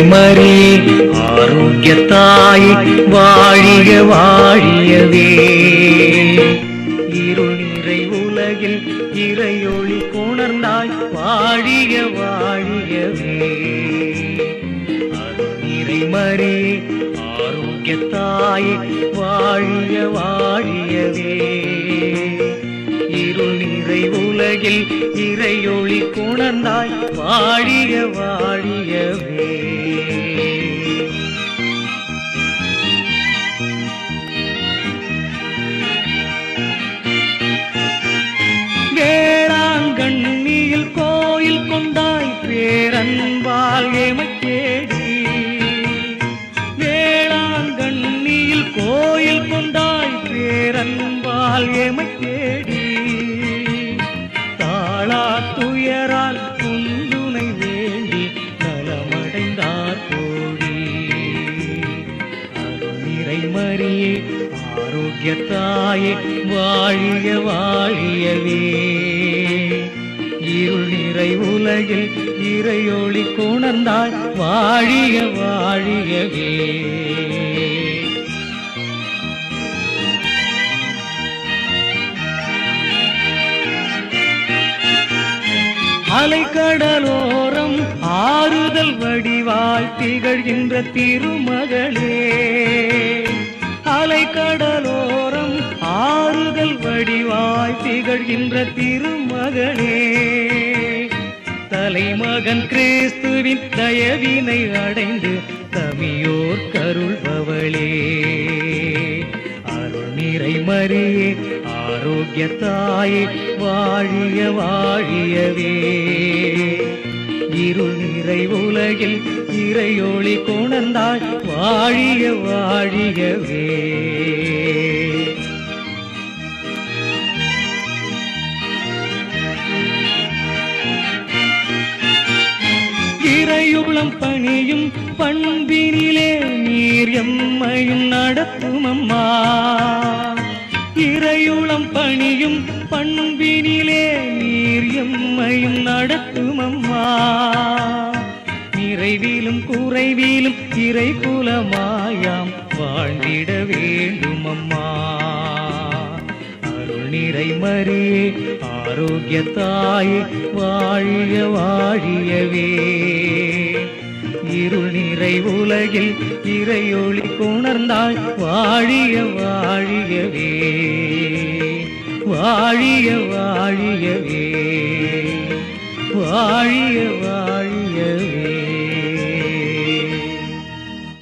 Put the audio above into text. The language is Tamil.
மறி ஆரோக்கியத்தாய் வாழிய வாழியவே. இருள் நிறை உலகில் இறையொளி கொணர்ந்தாய் வாழிய வாழியவே. அருள் நிறை மறி ஆரோக்கியத்தாய் வாழிய வாழியவே. இருள் நிறை உலகில் இறையொளி கொணர்ந்தாய் வாழிய வாழியவே. வேளாங்கண்ணியில் கோயில் கொண்டாய் பேரன்பால் எமைத் தேடி. வேளாங்கண்ணியில் கோயில் கொண்டாய் பேரன்பால் எமைத் தேடி. தாளா துயரால் குந்துணை வேண்டி நலமடைந்தார் கோடி. அருள் நிறை மறியே ஆரோக்கியத்தாயே வாழிய வாழியவே. இருள் நிறை உலகில் இறையொளி கொணர்ந்தாய் வாழிய வாழியவே. அலைக்கடலோரம் ஆறுதல் வடிவாய் திகழ்கின்ற திருமகளே. அலைக்கடலோரம் ஆறுதல் வடிவாய் திகழ்கின்ற திருமகளே. தலைமகன் கிறிஸ்துவின் தயவினை அடைந்து தமியோர் கருள்பவளே. அருள் நிறை மறியே ஆரோக்கியத்தாயே வாழிய வாழியவே. இருள் நிறை உலகில் இறையொளி கொணர்ந்தாய் வாழிய வாழியவே. இறையுளம் பணியும் பண்பினிலே நீர் எம்மையும் நடத்தும் அம்மா. இறையுளம் பணியும் பண்பினிலே நீர் எம்மையும் நடத்தும் அம்மா. நிறைவிலும் குறைவிலும் இறை குலமாயாம் வாழ்ந்திட வேண்டும் அம்மா. அருள் நிறை மறியே ஆரோக்கியத்தாயே வாழிய வாழியவே. இருள் நிறை உலகில் இறையொளி கொணர்ந்தாய் வாழிய வாழியவே. வாழிய வாழியவே. வாழிய